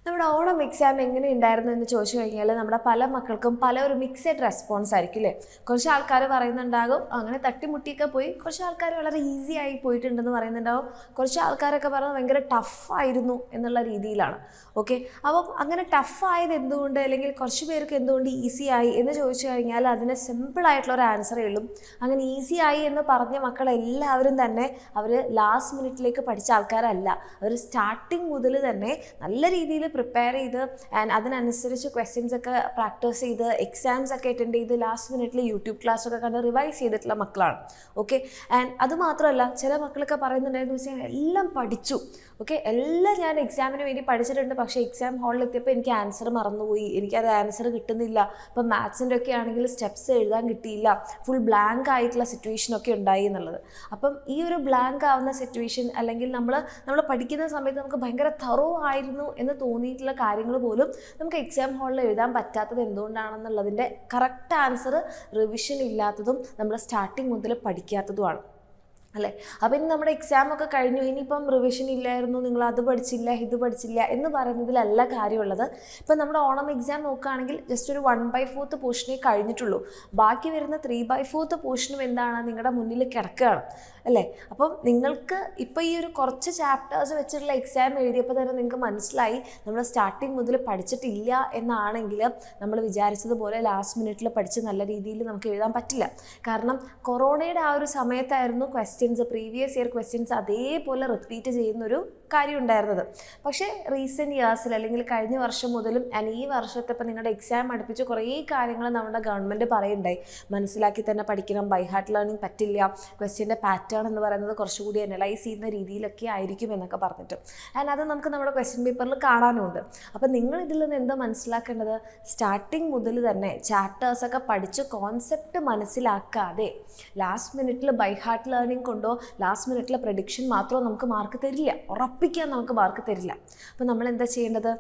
നമ്മുടെ ഓണം എക്സാം എങ്ങനെ ഉണ്ടായിരുന്നു എന്ന് ചോദിച്ചു കഴിഞ്ഞാൽ നമ്മുടെ പല മക്കൾക്കും പല ഒരു മിക്സഡ് റെസ്പോൺസ് ആയിരിക്കും അല്ലേ. കുറച്ച് ആൾക്കാർ പറയുന്നുണ്ടാകും അങ്ങനെ തട്ടിമുട്ടിയൊക്കെ പോയി, കുറച്ച് ആൾക്കാർ വളരെ ഈസി ആയി പോയിട്ടുണ്ടെന്ന് പറയുന്നുണ്ടാകും, കുറച്ച് ആൾക്കാരൊക്കെ പറയുന്നത് ഭയങ്കര ടഫായിരുന്നു എന്നുള്ള രീതിയിലാണ്. ഓക്കെ, അപ്പം അങ്ങനെ ടഫായത് എന്തുകൊണ്ട്, അല്ലെങ്കിൽ കുറച്ച് പേർക്ക് എന്തുകൊണ്ട് ഈസി ആയി എന്ന് ചോദിച്ചു കഴിഞ്ഞാൽ അതിന് സിമ്പിളായിട്ടുള്ള ഒരു ആൻസറേ ഉള്ളൂ. അങ്ങനെ ഈസി ആയി എന്ന് പറഞ്ഞ മക്കളെല്ലാവരും തന്നെ അവർ ലാസ്റ്റ് മിനിറ്റിലേക്ക് പഠിച്ച ആൾക്കാരല്ല. അവർ സ്റ്റാർട്ടിങ് മുതൽ തന്നെ നല്ല രീതിയിൽ പ്രിപ്പയർ ചെയ്ത് ആൻഡ് അതിനനുസരിച്ച് ക്വസ്റ്റ്യൻസ് ഒക്കെ പ്രാക്ടീസ് ചെയ്ത് എക്സാംസ് ഒക്കെ അറ്റൻഡ് ചെയ്ത് ലാസ്റ്റ് മിനിറ്റിൽ യൂട്യൂബ് ക്ലാസ് ഒക്കെ കണ്ട് റിവൈസ് ചെയ്തിട്ടുള്ള മക്കളാണ്. ഓക്കെ, ആൻഡ് അതുമാത്രമല്ല ചില മക്കളൊക്കെ പറയുന്നുണ്ടായിരുന്നു വെച്ചാൽ എല്ലാം പഠിച്ചു, ഓക്കെ എല്ലാം ഞാൻ എക്സാമിന് വേണ്ടി പഠിച്ചിട്ടുണ്ട്, പക്ഷേ എക്സാം ഹാളിൽ എത്തിയപ്പോൾ എനിക്ക് ആൻസർ മറന്നുപോയി, എനിക്കത് ആൻസർ കിട്ടുന്നില്ല. ഇപ്പം മാത്സിൻ്റെ ഒക്കെ ആണെങ്കിൽ സ്റ്റെപ്സ് എഴുതാൻ കിട്ടിയില്ല, ഫുൾ ബ്ലാങ്ക് ആയിട്ടുള്ള സിറ്റുവേഷനൊക്കെ ഉണ്ടായി എന്നുള്ളത്. അപ്പം ഈ ഒരു ബ്ലാങ്ക് ആവുന്ന സിറ്റുവേഷൻ അല്ലെങ്കിൽ നമ്മൾ പഠിക്കുന്ന സമയത്ത് നമുക്ക് ഭയങ്കര തറോ ആയിരുന്നു എന്ന് തോന്നിയിട്ടുള്ള കാര്യങ്ങൾ പോലും നമുക്ക് എക്സാം ഹാളിൽ എഴുതാൻ പറ്റാത്തത് എന്തുകൊണ്ടാണെന്നുള്ളതിൻ്റെ കറക്റ്റ് ആൻസർ റിവിഷൻ ഇല്ലാത്തതും നമ്മൾ സ്റ്റാർട്ടിങ് മുതൽ പഠിക്കാത്തതുമാണ് അല്ലേ. അപ്പം ഇനി നമ്മുടെ എക്സാമൊക്കെ കഴിഞ്ഞു, ഇനിയിപ്പം റിവിഷൻ ഇല്ലായിരുന്നു, നിങ്ങൾ അത് പഠിച്ചില്ല ഇത് പഠിച്ചില്ല എന്ന് പറയുന്നതിലല്ല കാര്യമുള്ളത്. ഇപ്പം നമ്മുടെ ഓണം എക്സാം നോക്കുകയാണെങ്കിൽ ജസ്റ്റ് ഒരു 1/4 പോർഷനേ കഴിഞ്ഞിട്ടുള്ളൂ. ബാക്കി വരുന്ന 3/4 പോർഷനും എന്താണ് നിങ്ങളുടെ മുന്നിൽ കിടക്കുകയാണ് അല്ലേ. അപ്പം നിങ്ങൾക്ക് ഇപ്പോൾ ഈ ഒരു കുറച്ച് ചാപ്റ്റേഴ്സ് വെച്ചിട്ടുള്ള എക്സാം എഴുതിയപ്പോൾ തന്നെ നിങ്ങൾക്ക് മനസ്സിലായി നമ്മൾ സ്റ്റാർട്ടിങ് മുതൽ പഠിച്ചിട്ടില്ല എന്നാണെങ്കിൽ നമ്മൾ വിചാരിച്ചതുപോലെ ലാസ്റ്റ് മിനിറ്റിൽ പഠിച്ച് നല്ല രീതിയിൽ നമുക്ക് എഴുതാൻ പറ്റില്ല. കാരണം കൊറോണയുടെ ആ ഒരു സമയത്തായിരുന്നു പ്രീവിയസ് ഇയർ ക്വസ്റ്റ്യൻസ് അതേപോലെ റിപ്പീറ്റ് ചെയ്യുന്നൊരു കാര്യം ഉണ്ടായിരുന്നത്. പക്ഷേ റീസെൻറ്റ് ഇയേഴ്സിൽ അല്ലെങ്കിൽ കഴിഞ്ഞ വർഷം മുതലും ഈ വർഷത്തെ ഇപ്പം നിങ്ങളുടെ എക്സാം അടുപ്പിച്ച് കുറേ കാര്യങ്ങൾ നമ്മുടെ ഗവൺമെൻറ് പറയുണ്ടായി. മനസ്സിലാക്കി തന്നെ പഠിക്കണം, ബൈ ഹാർട്ട് ലേണിംഗ് പറ്റില്ല, ക്വസ്റ്റ്യൻ്റെ പാറ്റേൺ എന്ന് പറയുന്നത് കുറച്ചുകൂടി അനലൈസ് ചെയ്യുന്ന രീതിയിലൊക്കെ ആയിരിക്കും എന്നൊക്കെ പറഞ്ഞിട്ട് ആൻഡ് അത് നമുക്ക് നമ്മുടെ ക്വസ്റ്റ്യൻ പേപ്പറിൽ കാണാനുമുണ്ട്. അപ്പം നിങ്ങൾ ഇതിൽ നിന്ന് എന്താ മനസ്സിലാക്കേണ്ടത്, സ്റ്റാർട്ടിങ് മുതൽ തന്നെ ചാപ്റ്റേഴ്സൊക്കെ പഠിച്ച് കോൺസെപ്റ്റ് മനസ്സിലാക്കാതെ ലാസ്റ്റ് മിനിറ്റിൽ ബൈ ഹാർട്ട് ലേണിംഗ് കൊണ്ടോ ലാസ്റ്റ് മിനിറ്റിലെ പ്രഡിക്ഷൻ മാത്രമോ നമുക്ക് മാർക്ക് തരില്ല, ഉറപ്പിക്കാൻ നമുക്ക് മാർക്ക് തരില്ല. അപ്പോൾ നമ്മൾ എന്താ ചെയ്യേണ്ടത്,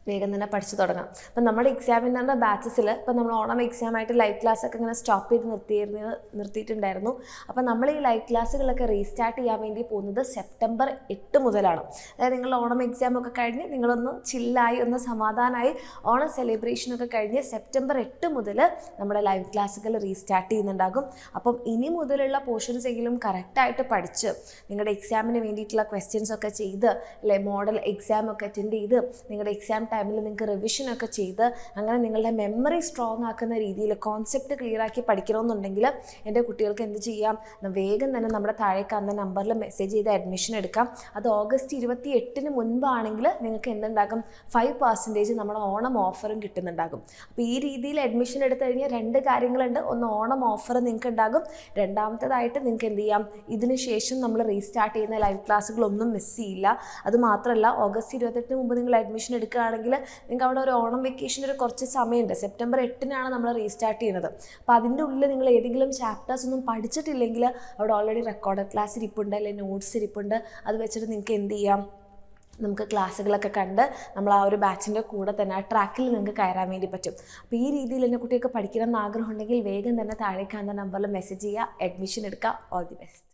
വേഗം തന്നെ പഠിച്ചു തുടങ്ങാം. അപ്പം നമ്മുടെ എക്സാമിൻ്റെ ബാച്ചസിൽ ഇപ്പം നമ്മൾ ഓണം എക്സാമായിട്ട് ലൈവ് ക്ലാസ്സൊക്കെ ഇങ്ങനെ സ്റ്റോപ്പ് ചെയ്ത് നിർത്തിയിട്ടുണ്ടായിരുന്നു. അപ്പം നമ്മൾ ഈ ലൈവ് ക്ലാസ്സുകളൊക്കെ റീസ്റ്റാർട്ട് ചെയ്യാൻ വേണ്ടി പോകുന്നത് സെപ്റ്റംബർ 8 മുതലാണ്. അതായത് നിങ്ങളുടെ ഓണം എക്സാമൊക്കെ കഴിഞ്ഞ് നിങ്ങളൊന്ന് ചില്ലായി ഒന്ന് സമാധാനമായി ഓണം സെലിബ്രേഷനൊക്കെ കഴിഞ്ഞ് സെപ്റ്റംബർ 8 മുതൽ നമ്മുടെ ലൈവ് ക്ലാസ്സുകൾ റീസ്റ്റാർട്ട് ചെയ്യുന്നുണ്ടാകും. അപ്പം ഇനി മുതലുള്ള പോർഷൻസ് എങ്കിലും കറക്റ്റായിട്ട് പഠിച്ച് നിങ്ങളുടെ എക്സാമിന് വേണ്ടിയിട്ടുള്ള ക്വസ്റ്റ്യൻസ് ഒക്കെ ചെയ്ത് അല്ലെ മോഡൽ എക്സാം ഒക്കെ അറ്റൻഡ് ചെയ്ത് നിങ്ങളുടെ എക്സാം ടൈമിൽ നിങ്ങൾക്ക് റിവിഷനൊക്കെ ചെയ്ത് അങ്ങനെ നിങ്ങളുടെ മെമ്മറി സ്ട്രോങ് ആക്കുന്ന രീതിയിൽ കോൺസെപ്റ്റ് ക്ലിയർ ആക്കി പഠിക്കണമെന്നുണ്ടെങ്കിൽ എൻ്റെ കുട്ടികൾക്ക് എന്ത് ചെയ്യാം, വേഗം തന്നെ നമ്മുടെ താഴെ കാണുന്ന നമ്പറിൽ മെസ്സേജ് ചെയ്ത് അഡ്മിഷൻ എടുക്കാം. അത് ഓഗസ്റ്റ് 28 മുൻപാണെങ്കിൽ നിങ്ങൾക്ക് എന്തുണ്ടാകും, 5% നമ്മുടെ ഓണം ഓഫറും കിട്ടുന്നുണ്ടാകും. അപ്പോൾ ഈ രീതിയിൽ അഡ്മിഷൻ എടുത്തു കഴിഞ്ഞാൽ 2 കാര്യങ്ങളുണ്ട്. ഒന്ന് ഓണം ഓഫർ നിങ്ങൾക്ക് ഉണ്ടാകും, രണ്ടാമത്തേതായിട്ട് നിങ്ങൾക്ക് എന്ത് ചെയ്യാം, ഇതിന് ശേഷം നമ്മൾ റീസ്റ്റാർട്ട് ചെയ്യുന്ന ലൈവ് ക്ലാസ്സുകളൊന്നും മിസ് ചെയ്യില്ല. അതുമാത്രമല്ല ഓഗസ്റ്റ് 28 മുമ്പ് നിങ്ങൾ അഡ്മിഷൻ എടുക്കുകയാണെങ്കിൽ നിങ്ങൾക്ക് അവിടെ ഒരു ഓണം വെക്കേഷൻ ഒരു കുറച്ച് സമയമുണ്ട്. സെപ്റ്റംബർ 8 നമ്മൾ റീസ്റ്റാർട്ട് ചെയ്യുന്നത്. അപ്പോൾ അതിൻ്റെ ഉള്ളിൽ നിങ്ങൾ ഏതെങ്കിലും ചാപ്റ്റേഴ്സ് ഒന്നും പഠിച്ചിട്ടില്ലെങ്കിൽ അവിടെ ഓൾറെഡി റെക്കോർഡഡ് ക്ലാസ് ഇരിപ്പുണ്ട്, അല്ലെങ്കിൽ നോട്ട്സ് ഇരിപ്പുണ്ട്. അത് വെച്ചിട്ട് നിങ്ങൾക്ക് എന്ത് ചെയ്യാം, നമുക്ക് ക്ലാസ്സുകളൊക്കെ കണ്ട് നമ്മൾ ആ ഒരു ബാച്ചിൻ്റെ കൂടെ തന്നെ ആ ട്രാക്കിൽ നിങ്ങൾക്ക് കയറാൻ വേണ്ടി പറ്റും. അപ്പോൾ ഈ രീതിയിൽ എൻ്റെ കുട്ടിയൊക്കെ പഠിക്കണം എന്ന് ആഗ്രഹം ഉണ്ടെങ്കിൽ വേഗം തന്നെ താഴെ കാണുന്ന നമ്പറിൽ മെസ്സേജ് ചെയ്യുക, അഡ്മിഷൻ എടുക്കുക. All the best.